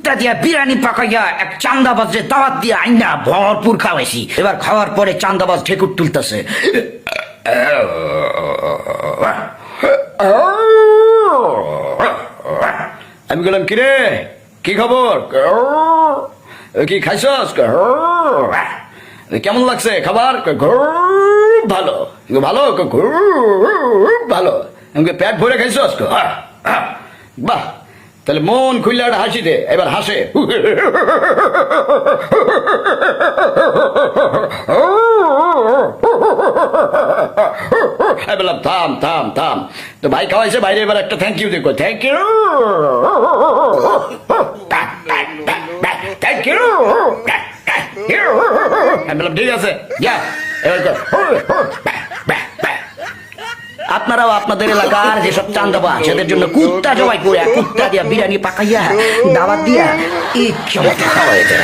কুত্তা দিয়া বিরিয়ানি পাকাইয়া এক চান্দাবাজে দাওয়াত দিয়া আইনা ভরপুর খাওয়াইছি। এবার খাওয়ার পরে চান্দাবাজ ঠেকুর তুলতেছে। আমি বললাম, কিরে কি খবর, কি খাইছস, কেমন লাগছে খাবার, ভালো ভালো ভালো, পেট ভরে খাইছস, বাহ, তাহলে মন খুললে একটা হাসি দে, এবার হাসে। বললাম থাম থাম থাম, তো ভাই খাওয়াইছে, বাইরে এবার একটা থ্যাংক ইউ দেখো, থ্যাংক ইউ থ্যাংক ইউ। আমি বললাম ঠিক আছে যা, এবার আপনারাও আপনাদের এলাকার যেসব চান্দাবাজ সেদের জন্য কুত্তা জবাই করে কুত্তা দিয়া বিরিয়ানি পাকাইয়া দাওয়াত দিয়া এই ক্ষমতা খাওয়াই দেন।